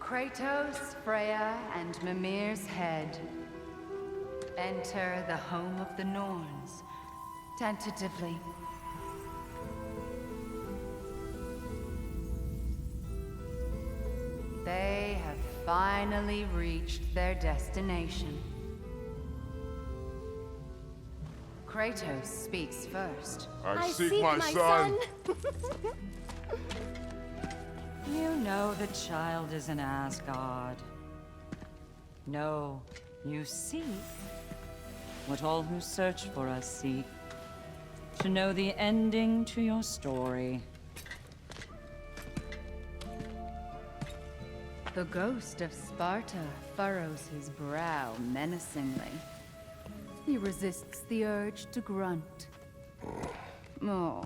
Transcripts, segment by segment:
Kratos, Freya, and Mimir's head. Enter the home of the Norns, tentatively. They have finally reached their destination. Kratos speaks first. I seek my son! You know the child is in Asgard. No, you seek what all who search for us seek. To know the ending to your story. The ghost of Sparta furrows his brow menacingly. He resists the urge to grunt. Oh,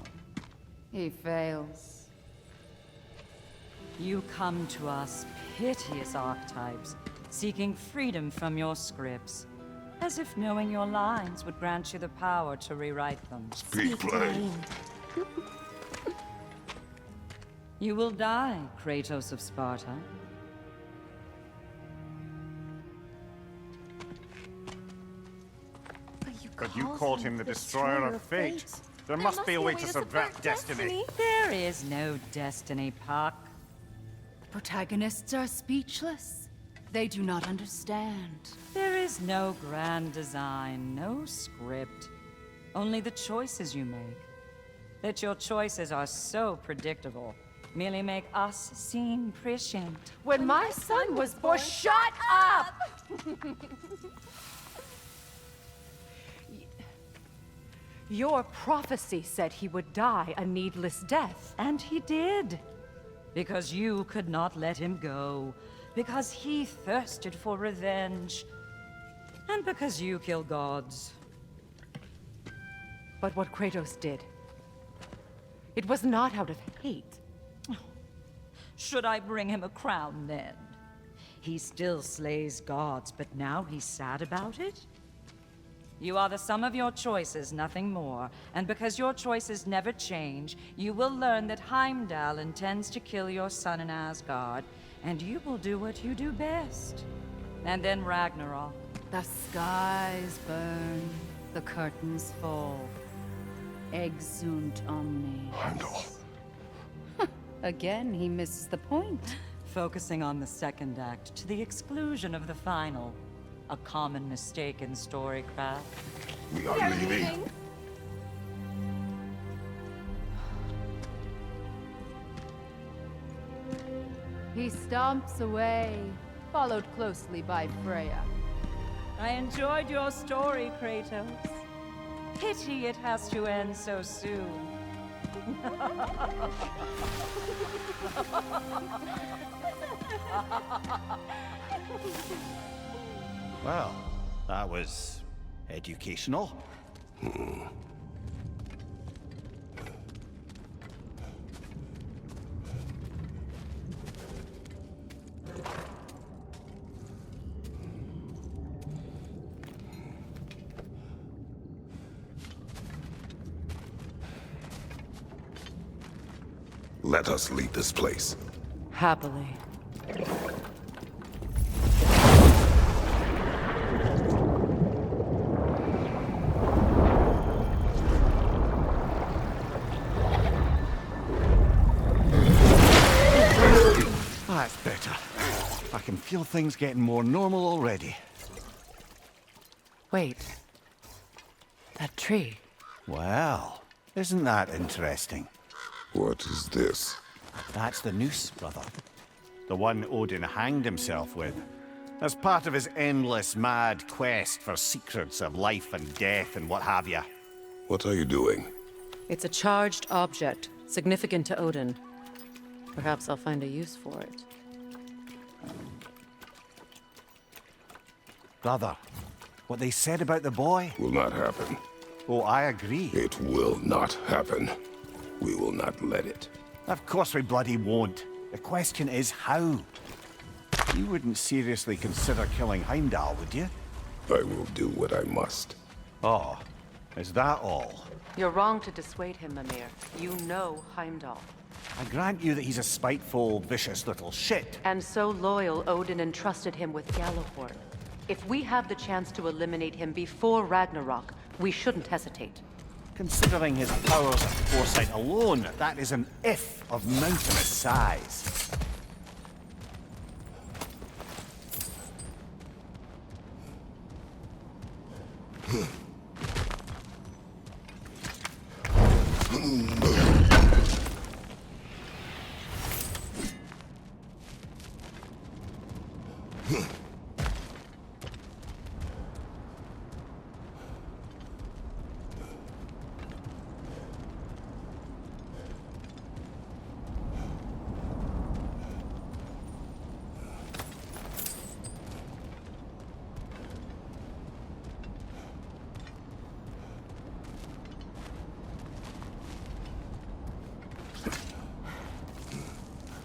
he fails. You come to us, piteous archetypes, seeking freedom from your scripts. As if knowing your lines would grant you the power to rewrite them. Speak plain. You will die, Kratos of Sparta. But you called him the destroyer of fate. There must be a way to subvert destiny. There is no destiny, Puck. Protagonists are speechless. They do not understand. There is no grand design, no script. Only the choices you make. That your choices are so predictable merely make us seem prescient. When my son was born, shut up! Your prophecy said he would die a needless death. And he did. Because you could not let him go. Because he thirsted for revenge. And because you kill gods. But what Kratos did, it was not out of hate. Should I bring him a crown then? He still slays gods, but now he's sad about it? You are the sum of your choices, nothing more. And because your choices never change, you will learn that Heimdall intends to kill your son in Asgard, and you will do what you do best. And then Ragnarok. The skies burn, the curtains fall. Exunt omnes. Heimdall. Again, he misses the point. Focusing on the second act to the exclusion of the final. A common mistake in storycraft. We are leaving. He stomps away, followed closely by Freya. I enjoyed your story, Kratos. Pity it has to end so soon. Well, that was educational. Let us leave this place. Happily. That's better. I can feel things getting more normal already. Wait. That tree. Well, isn't that interesting? What is this? That's the noose, brother. The one Odin hanged himself with. As part of his endless, mad quest for secrets of life and death and what have you. What are you doing? It's a charged object, significant to Odin. Perhaps I'll find a use for it. Brother, what they said about the boy? Will not happen. Oh, I agree. It will not happen. We will not let it. Of course we bloody won't. The question is how. You wouldn't seriously consider killing Heimdall, would you? I will do what I must. Oh, is that all? You're wrong to dissuade him, Mimir. You know Heimdall. I grant you that he's a spiteful, vicious little shit. And so loyal, Odin entrusted him with Gjallarhorn. If we have the chance to eliminate him before Ragnarok, we shouldn't hesitate. Considering his powers of foresight alone, that is an if of mountainous size.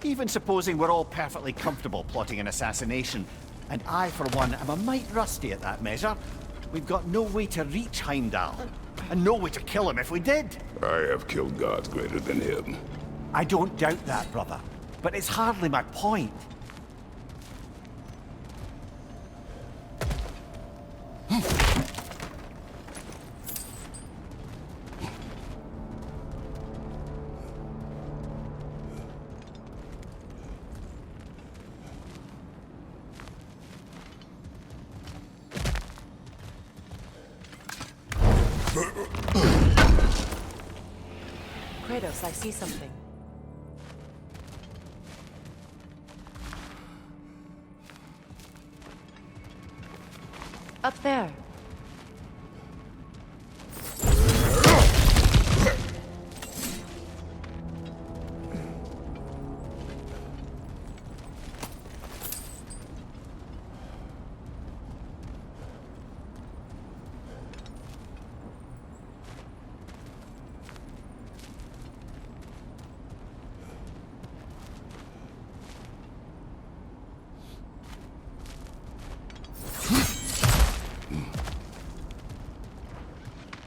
Even supposing we're all perfectly comfortable plotting an assassination, and I, for one, am a mite rusty at that measure, we've got no way to reach Heimdall, and no way to kill him if we did. I have killed gods greater than him. I don't doubt that, brother, but it's hardly my point. Kratos, I see something. Up there.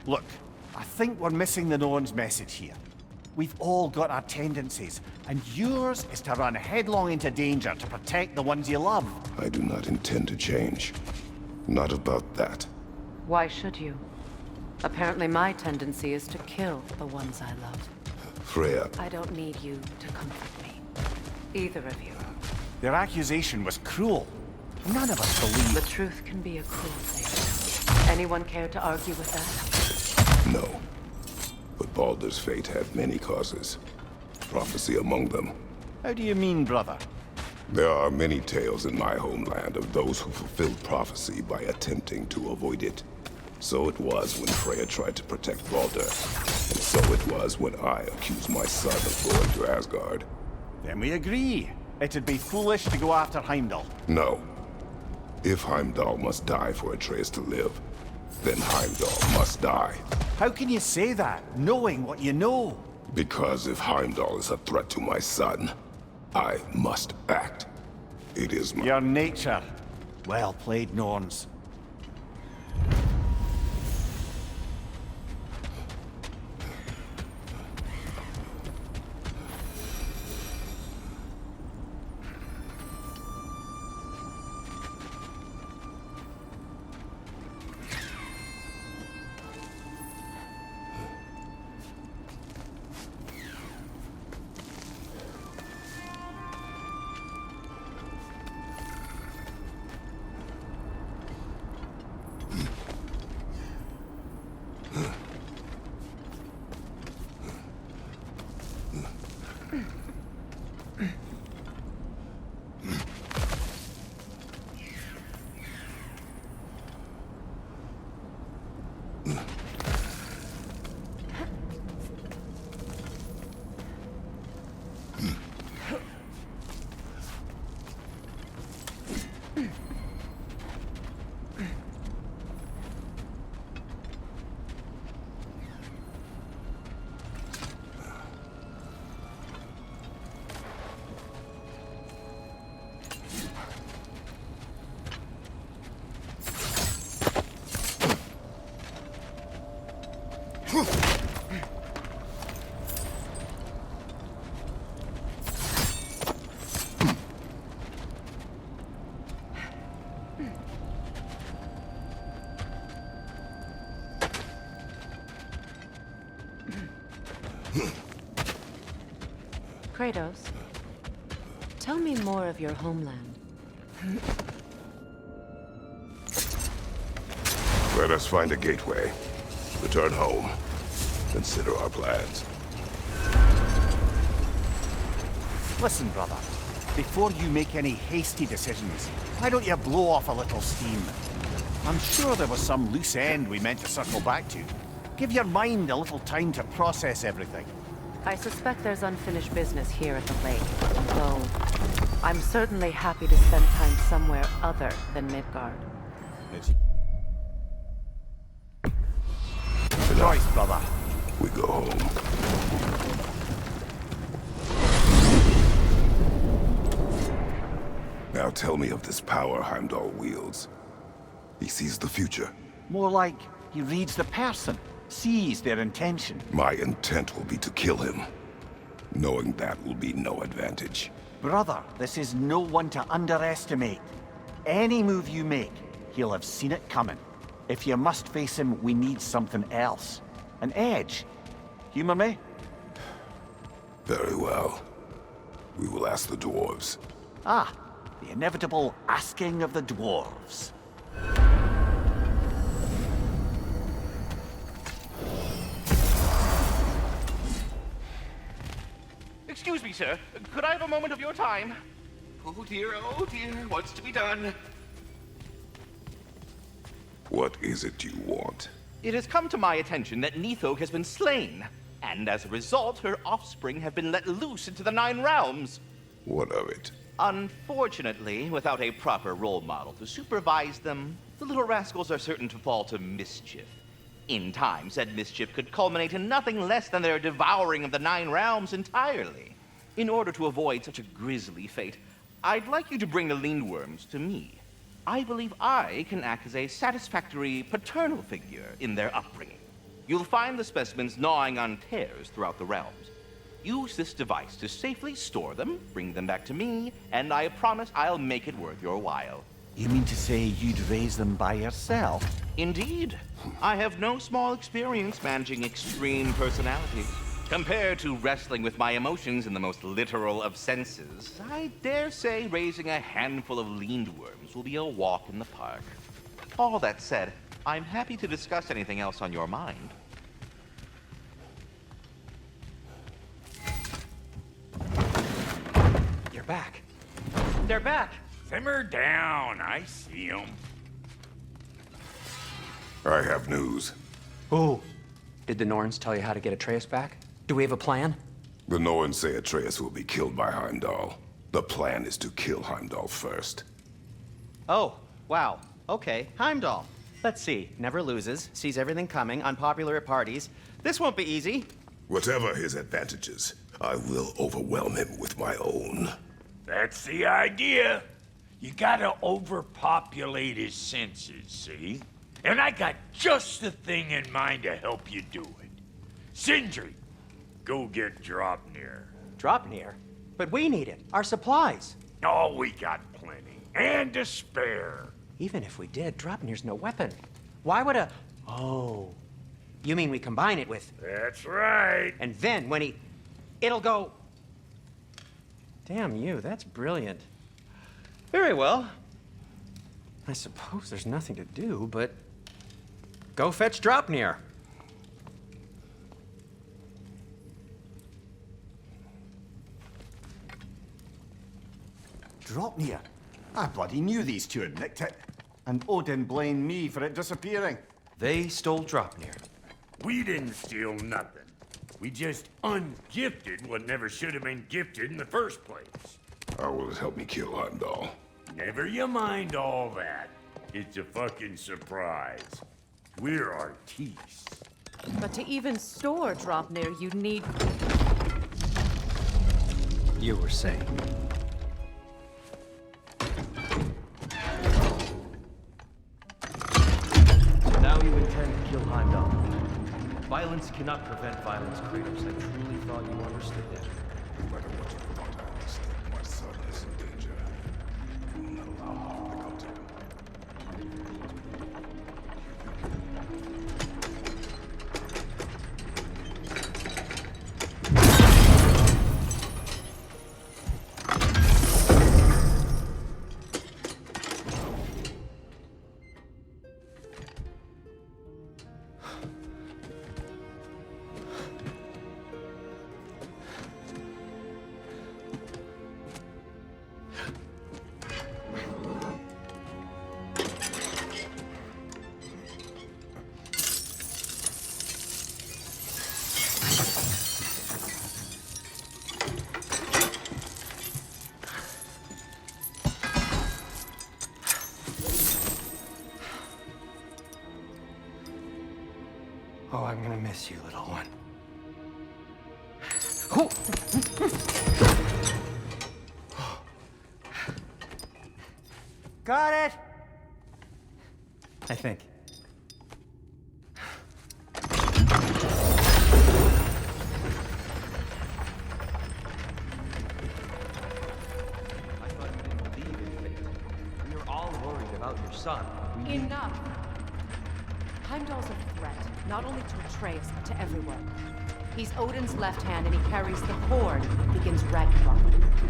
Look, I think we're missing the Norn's message here. We've all got our tendencies, and yours is to run headlong into danger to protect the ones you love. I do not intend to change. Not about that. Why should you? Apparently my tendency is to kill the ones I love. Freya, I don't need you to comfort me. Either of you. Their accusation was cruel. None of us believe. The truth can be a cruel thing. Anyone care to argue with that? no. But Baldur's fate had many causes. Prophecy among them. How do you mean, brother? There are many tales in my homeland of those who fulfilled prophecy by attempting to avoid it. So it was when Freya tried to protect Baldur. And so it was when I accused my son of going to Asgard. Then we agree. It'd be foolish to go after Heimdall. No. If Heimdall must die for Atreus to live, then Heimdall must die. How can you say that, knowing what you know? Because if Heimdall is a threat to my son, I must act. It is my... Your nature. Well played, Norns. Kratos, tell me more of your homeland. Let us find a gateway. Return home. Consider our plans. Listen, brother. Before you make any hasty decisions, why don't you blow off a little steam? I'm sure there was some loose end we meant to circle back to. Give your mind a little time to process everything. I suspect there's unfinished business here at the lake, though I'm certainly happy to spend time somewhere other than Midgard. Choice, brother. We go home. Now tell me of this power Heimdall wields. He sees the future. More like he reads the person, sees their intention. My intent will be to kill him. Knowing that will be no advantage. Brother, this is no one to underestimate. Any move you make, he'll have seen it coming. If you must face him, we need something else. An edge. Humor me? Very well. We will ask the dwarves. Ah, the inevitable asking of the dwarves. Excuse me, sir. Could I have a moment of your time? Oh dear, what's to be done? What is it you want? It has come to my attention that Nithog has been slain, and as a result, her offspring have been let loose into the Nine Realms. What of it? Unfortunately, without a proper role model to supervise them, the little rascals are certain to fall to mischief. In time, said mischief could culminate in nothing less than their devouring of the Nine Realms entirely. In order to avoid such a grisly fate, I'd like you to bring the Lindworms to me. I believe I can act as a satisfactory paternal figure in their upbringing. You'll find the specimens gnawing on tears throughout the realms. Use this device to safely store them, bring them back to me, and I promise I'll make it worth your while. You mean to say you'd raise them by yourself? Indeed. I have no small experience managing extreme personalities. Compared to wrestling with my emotions in the most literal of senses, I dare say raising a handful of Lindworms will be a walk in the park. All that said, I'm happy to discuss anything else on your mind. You're back. They're back. Simmer down, I see 'em. I have news. Oh. Did the Norns tell you how to get Atreus back? Do we have a plan? The Norns say Atreus will be killed by Heimdall. The plan is to kill Heimdall first. Oh, wow. Okay, Heimdall. Let's see. Never loses, sees everything coming, unpopular at parties. This won't be easy. Whatever his advantages, I will overwhelm him with my own. That's the idea. You gotta overpopulate his senses, see? And I got just the thing in mind to help you do it. Sindri, go get Draupnir. Draupnir? But we need it. Our supplies. Oh, we got plenty. And to spare. Even if we did, Draupnir's no weapon. Why would a... Oh. You mean we combine it with... That's right. And then when he... It'll go... Damn you, that's brilliant. Very well. I suppose there's nothing to do, but... Go fetch Draupnir. Draupnir? I bloody knew these two had nicked it. And Odin blamed me for it disappearing. They stole Draupnir. We didn't steal nothing. We just ungifted what never should have been gifted in the first place. How will it help me kill Heimdall? Never you mind all that. It's a fucking surprise. We're artistes. But to even store Draupnir, you need... You were saying... Now you intend to kill Heimdall. Violence cannot prevent violence, Kratos. I truly thought you understood that. No matter what you thought I understood, my son is in danger. I will not allow harm to come to him. Oh, I'm gonna miss you, little one. Got it! I think. I thought you didn't believe in fate. We were all worried about your son. Enough! Heimdall's a threat, not only to Atreus, but to everyone. He's Odin's left hand, and he carries the cord that begins Ragnarok.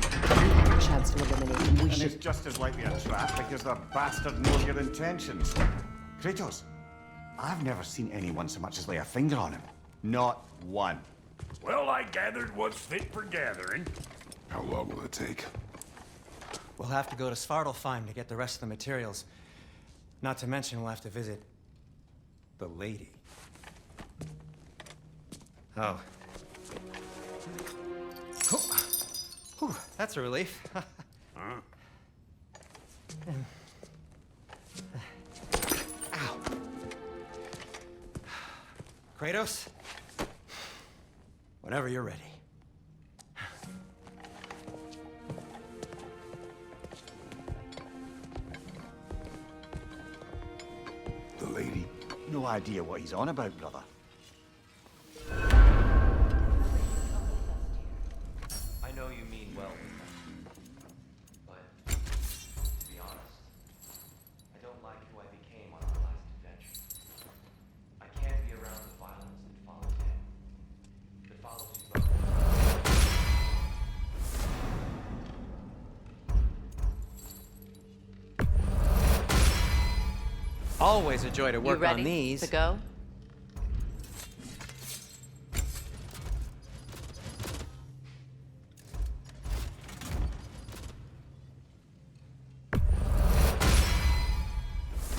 If we have a chance to eliminate him, we And should... it's just as likely a trap because the bastard knows your intentions. Kratos, I've never seen anyone so much as lay a finger on him. Not one. Well, I gathered what's fit for gathering. How long will it take? We'll have to go to Svartalfheim to get the rest of the materials. Not to mention we'll have to visit the lady. Oh. Whew, that's a relief. Ow. Kratos? Whenever you're ready. The lady? No idea what he's on about, brother. I know you mean well, but to be honest, I don't like who I became on our last adventure. I can't be around the violence that follows him, that follows you both. Always a joy to You work ready on these. to go?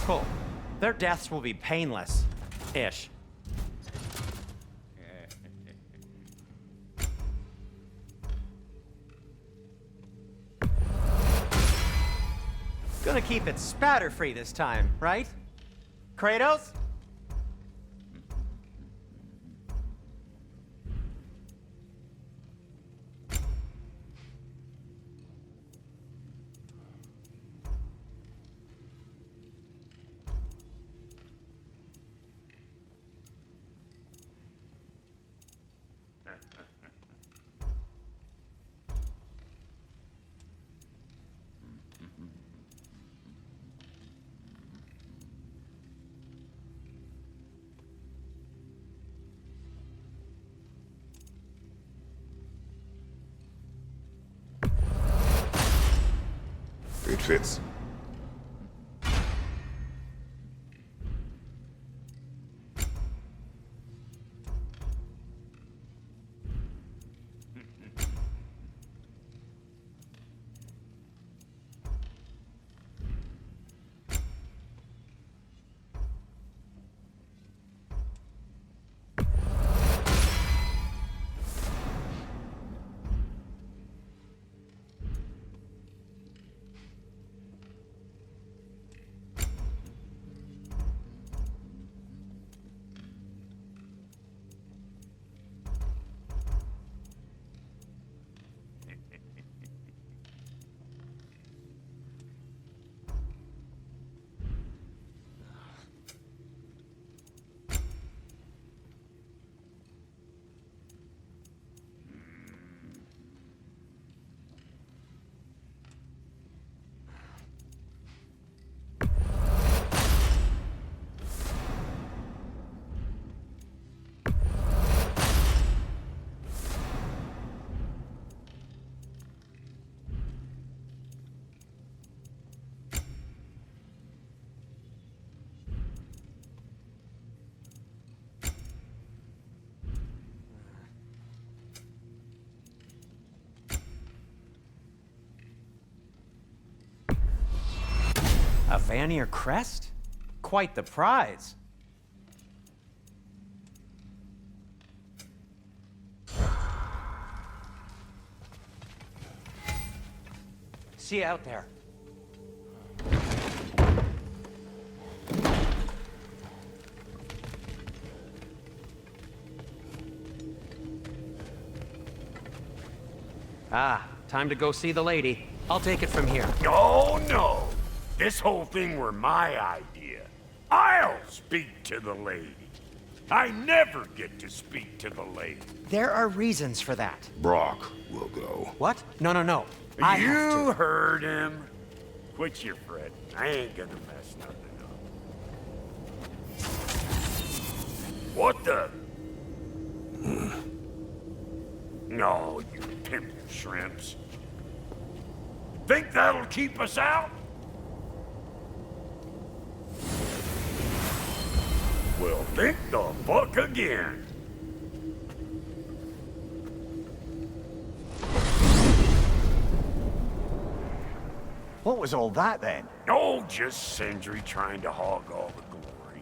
Cool. Their deaths will be painless. Ish. Gonna keep it spatter-free this time, right? Kratos? It fits. A Vanir crest? Quite the prize. See you out there. Ah, time to go see the lady. I'll take it from here. Oh, no. This whole thing were my idea. I'll speak to the lady. I never get to speak to the lady. There are reasons for that. Brock will go. What? No, no, no. I have You to. heard him. Quit your fretting. I ain't gonna mess nothing up. What the? No, you pimp shrimps. Think that'll keep us out? Well, think the fuck again. What was all that then? Oh, just Sindri trying to hog all the glory.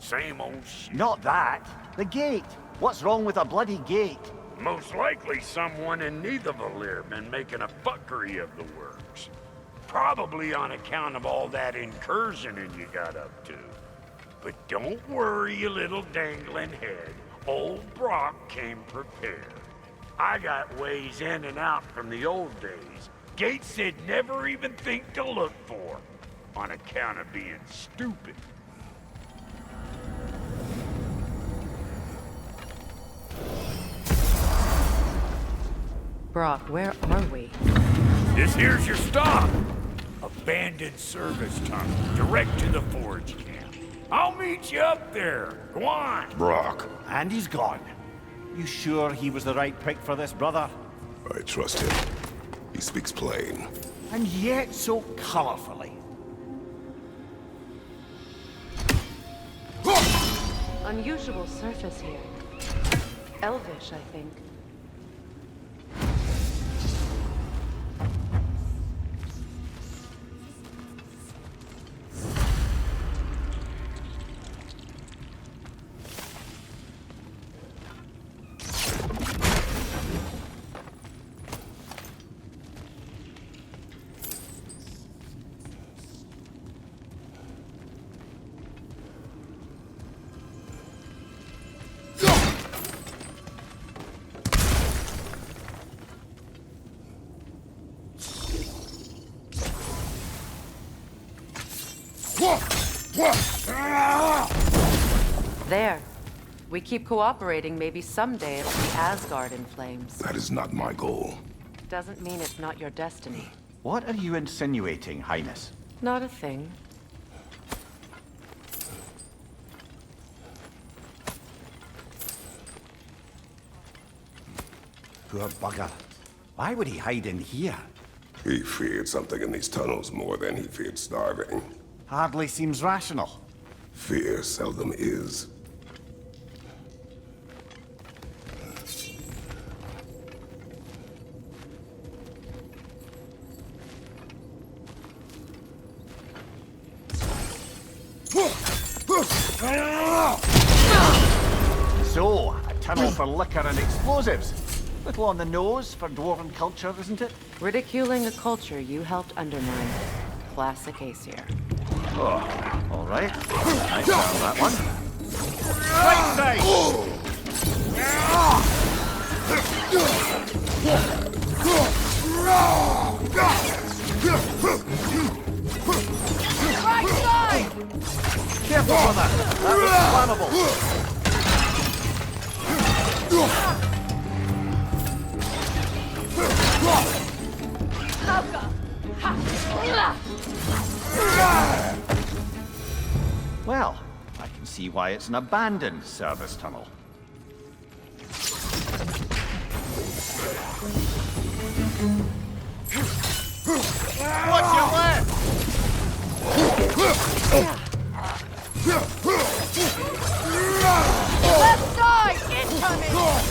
Same old shit. Not that. The gate. What's wrong with a bloody gate? Most likely someone in Nidavellir been making a fuckery of the works. Probably on account of all that incursioning you got up to. But don't worry, you little dangling head. Old Brock came prepared. I got ways in and out from the old days. Gates they'd never even think to look for, on account of being stupid. Brock, where are we? This here's your stop. Abandoned service tunnel, direct to the forge camp. I'll meet you up there. Go on. Brock, And he's gone. You sure he was the right pick for this, brother? I trust him. He speaks plain. And yet so colorfully. Unusual surface here. Elvish, I think. There. We keep cooperating, maybe someday it'll be Asgard in flames. That is not my goal. Doesn't mean it's not your destiny. What are you insinuating, Highness? Not a thing. Poor bugger. Why would he hide in here? He feared something in these tunnels more than he feared starving. Hardly seems rational. Fear seldom is. So, a tunnel for liquor and explosives. Little on the nose for dwarven culture, isn't it? Ridiculing a culture you helped undermine. Classic Aesir. Oh, all right. I found that one. Right side! Right side! Careful, brother. That was flammable. Well, I can see why it's an abandoned service tunnel. Watch your left! Left side! Incoming!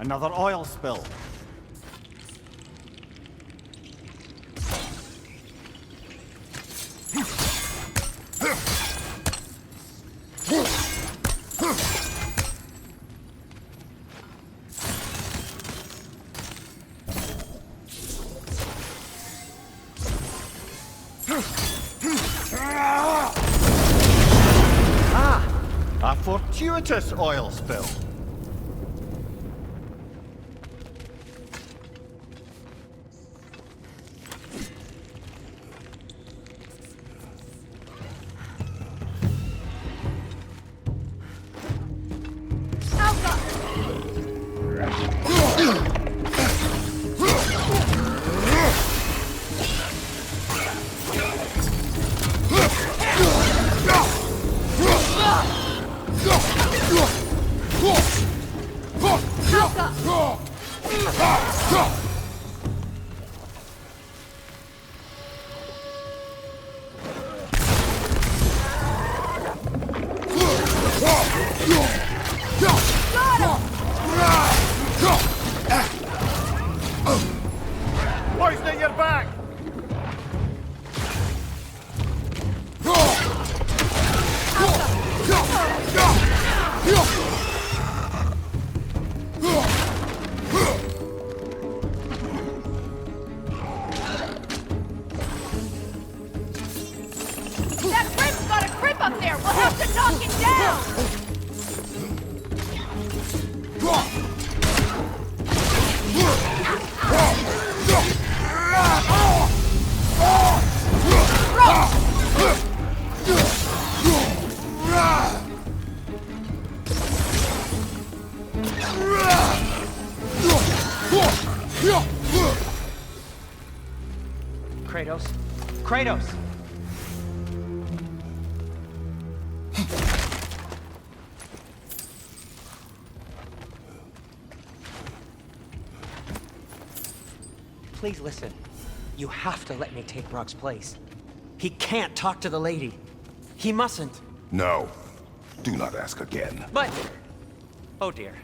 Another oil spill. A fortuitous oil spill. Poisoning your back! That Crim's got a crib up there! We'll have to knock it down! Kratos? Kratos! Please listen. You have to let me take Brock's place. He can't talk to the lady. He mustn't. No. Do not ask again. But... oh dear.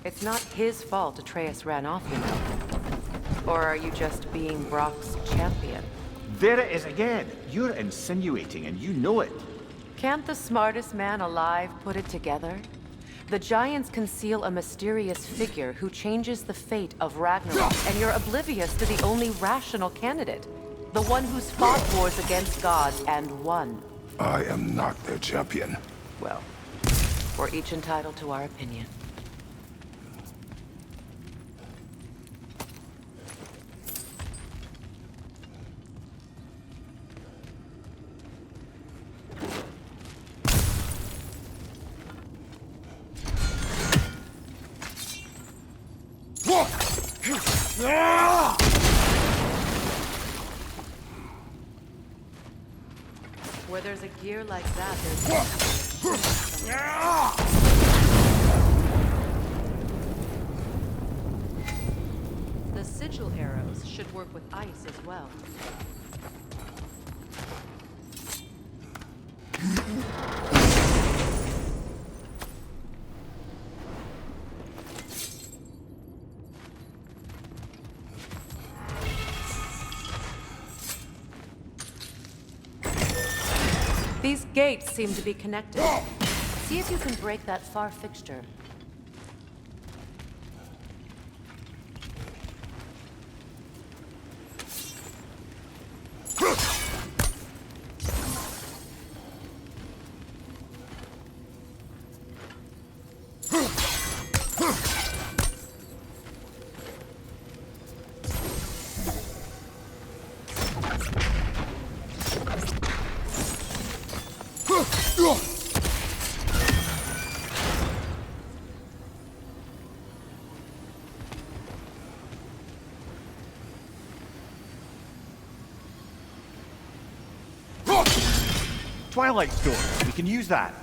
It's not his fault Atreus ran off, you know. Or are you just being Brock's champion? There it is again. You're insinuating and you know it. Can't the smartest man alive put it together? The Giants conceal a mysterious figure who changes the fate of Ragnarok, and you're oblivious to the only rational candidate. The one who's fought wars against gods and won. I am not their champion. Well, we're each entitled to our opinion. Where there's a gear like that, there's... The sigil arrows should work with ice as well. These gates seem to be connected. See if you can break that far fixture. Twilight Stone. We can use that.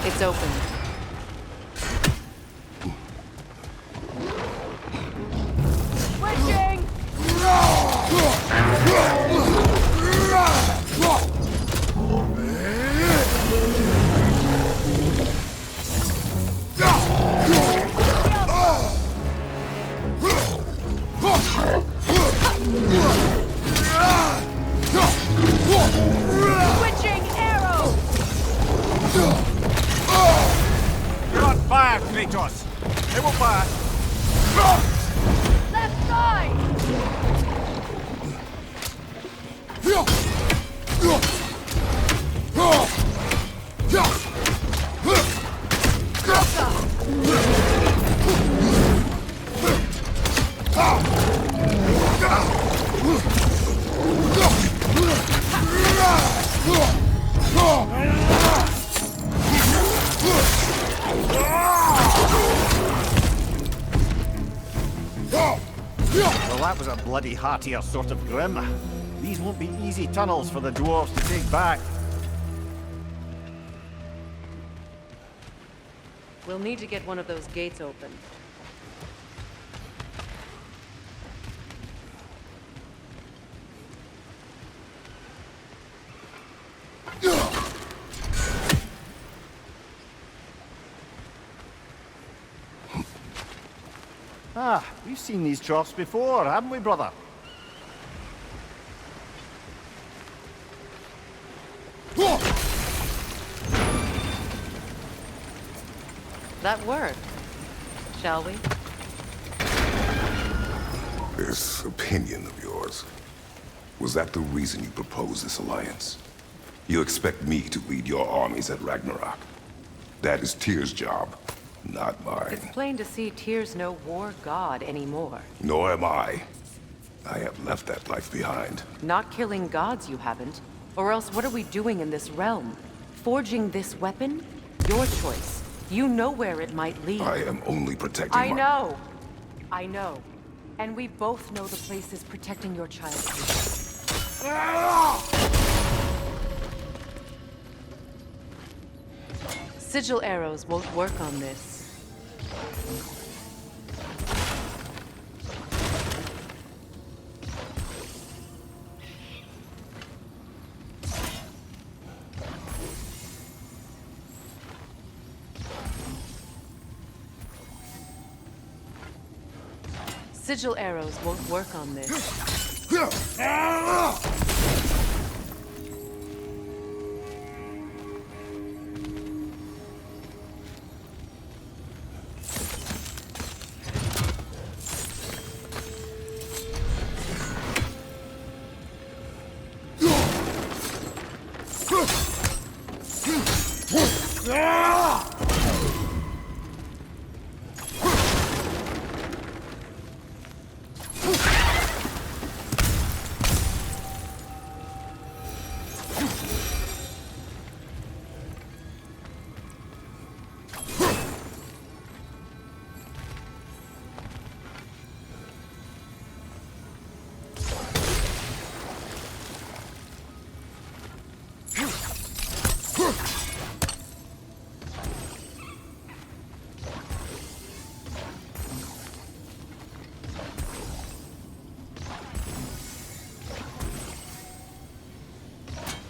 It's open. Switching! Switching arrow! Well, that was a bloody heartier sort of grim. These won't be easy tunnels for the dwarves to take back. We'll need to get one of those gates open. Ah, we've seen these troughs before, haven't we, brother? That worked. Shall we? This opinion of yours, was that the reason you proposed this alliance? You expect me to lead your armies at Ragnarok? That is Tyr's job, not mine. It's plain to see Tyr's no war god anymore. Nor am I. I have left that life behind. Not killing gods, you haven't. Or else what are we doing in this realm? Forging this weapon? Your choice. You know where it might lead. I am only protecting I know. I know. And we both know the place is protecting your child. Sigil arrows won't work on this. Sigil arrows won't work on this.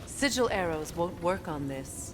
Sigil arrows won't work on this.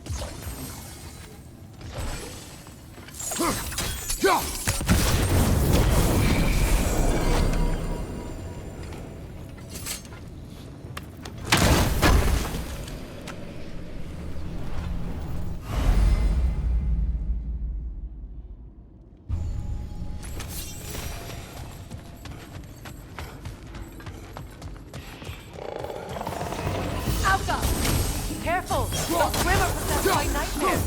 Careful! Those grim are possessed by nightmares.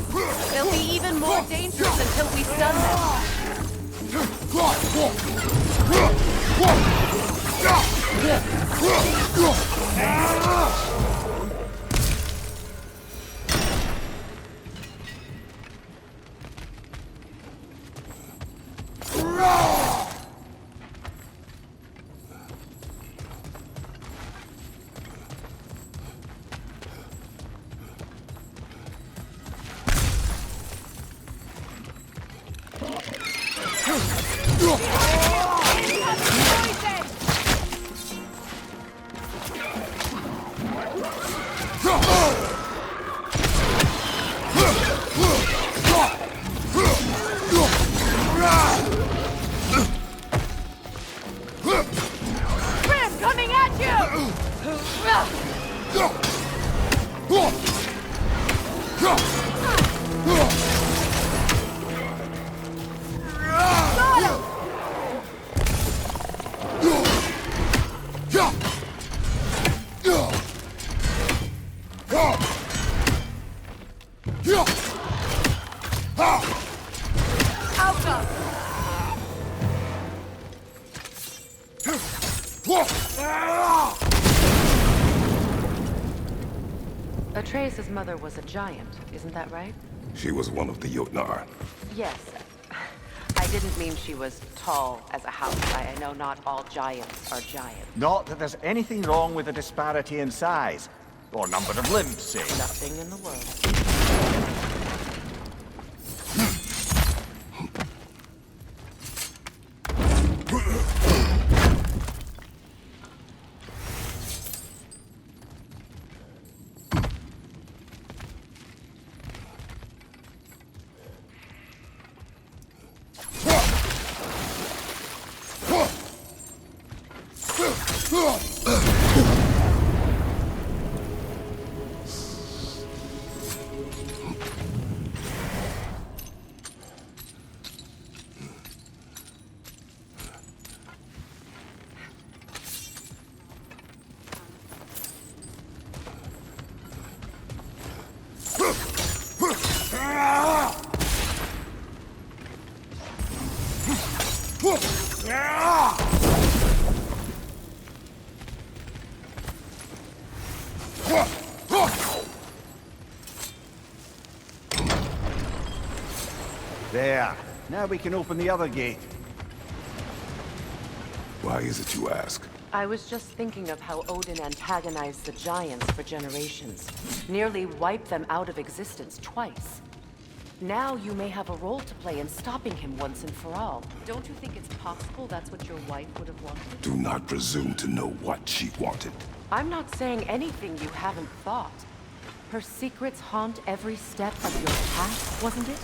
They'll be even more dangerous until we stun them. Atreus' mother was a giant, isn't that right? She was one of the Jotnar. Yes. I didn't mean she was tall as a house. I know not all giants are giants. Not that there's anything wrong with the disparity in size. Or number of limbs, say. Nothing in the world. There. Now we can open the other gate. Why is it you ask? I was just thinking of how Odin antagonized the giants for generations. Nearly wiped them out of existence twice. Now you may have a role to play in stopping him once and for all. Don't you think it's possible that's what your wife would have wanted? Do not presume to know what she wanted. I'm not saying anything you haven't thought. Her secrets haunt every step of your path, wasn't it?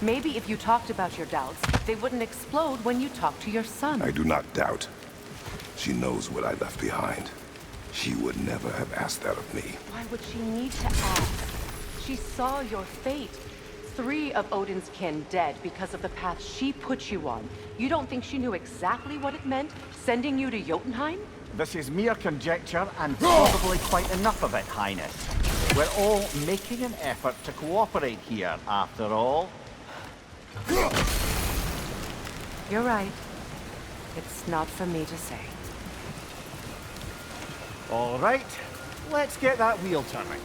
Maybe if you talked about your doubts, they wouldn't explode when you talked to your son. I do not doubt. She knows what I left behind. She would never have asked that of me. Why would she need to ask? She saw your fate. 3 of Odin's kin dead because of the path she put you on. You don't think she knew exactly what it meant, sending you to Jotunheim? This is mere conjecture, and probably quite enough of it, Highness. We're all making an effort to cooperate here, after all. You're right. It's not for me to say. All right, let's get that wheel turning.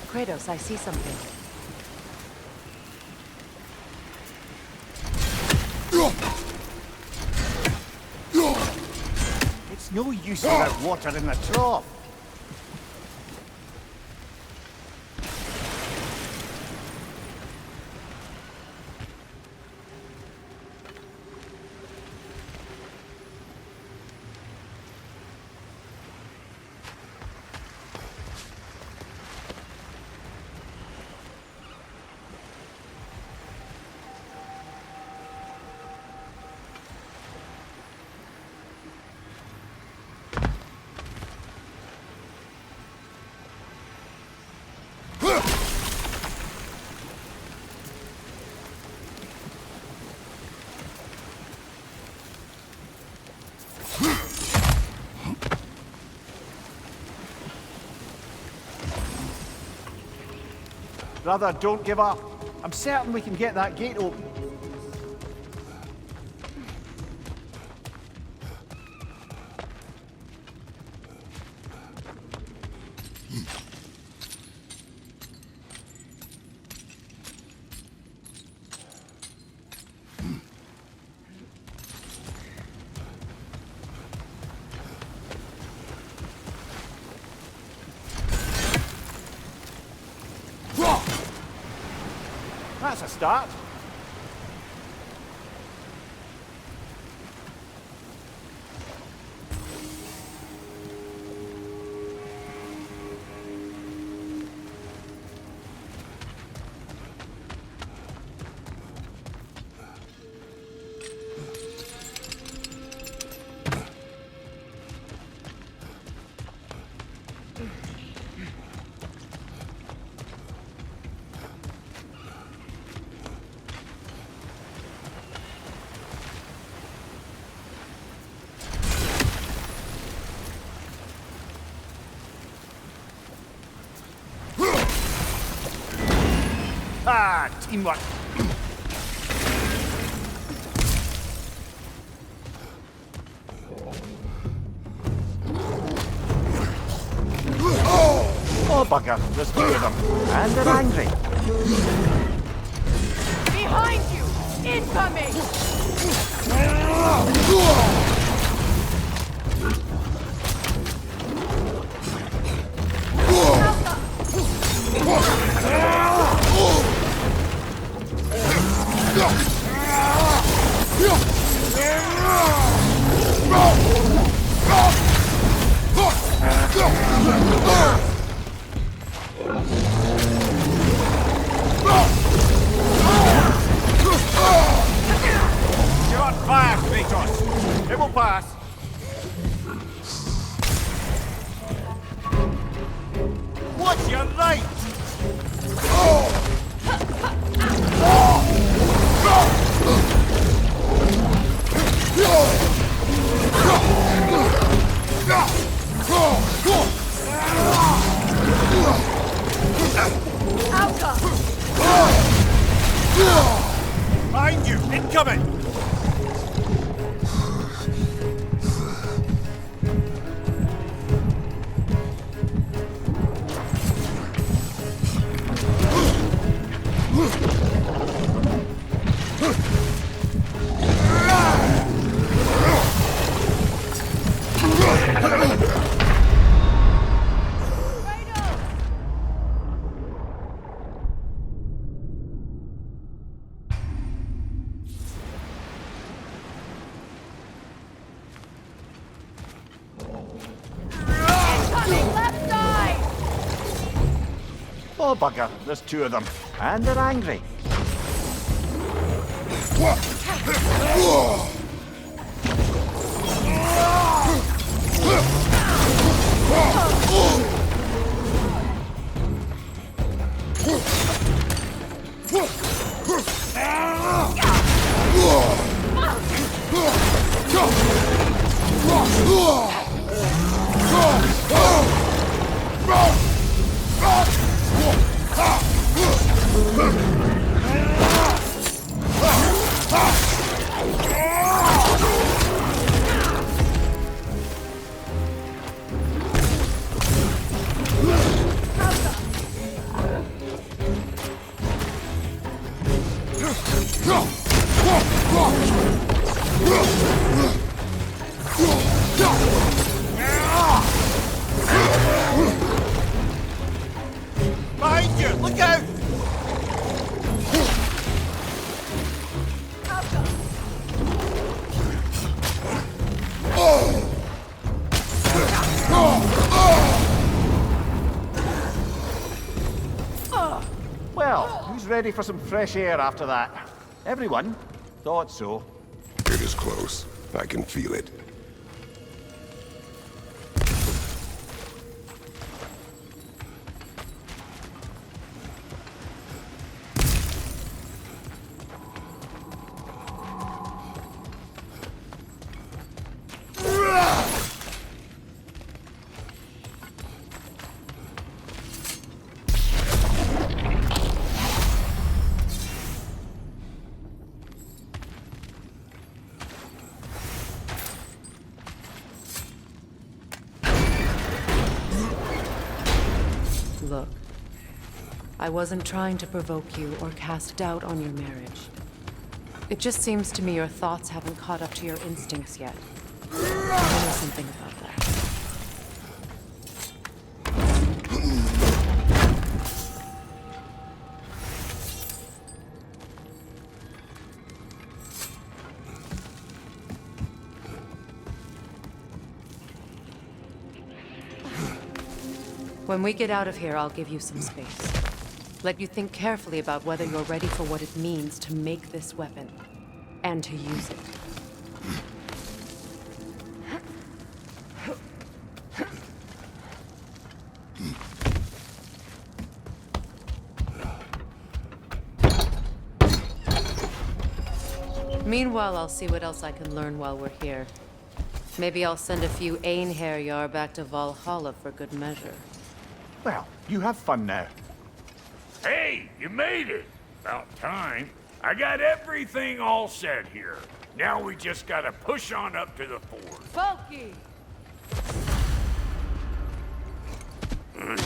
Kratos, I see something. It's no use without water in the trough. Brother, don't give up. I'm certain we can get that gate open. That's a start. Ah, teamwork. Oh, bugger. There's two of them. And they're angry. Behind you! Incoming! You're on fire, Kratos. It will pass. What's your right? Behind you! Incoming! Oh, bugger. There's two of them. And they're angry. Behind you! Look out! Well, who's ready for some fresh air after that? Everyone? Thought so. It is close. I can feel it. Look, I wasn't trying to provoke you or cast doubt on your marriage. It just seems to me your thoughts haven't caught up to your instincts yet. I know something about that. When we get out of here, I'll give you some space. Let you think carefully about whether you're ready for what it means to make this weapon, and to use it. Meanwhile, I'll see what else I can learn while we're here. Maybe I'll send a few Einherjar back to Valhalla for good measure. Well, you have fun now. Hey, you made it! About time. I got everything all set here. Now we just gotta push on up to the fort. Folky!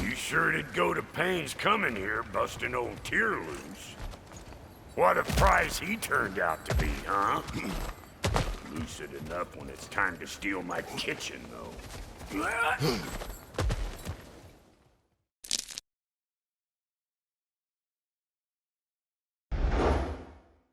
You sure did go to pains coming here, busting old Tyr loose. What a prize he turned out to be, huh? Lucid enough when it's time to steal my kitchen, though.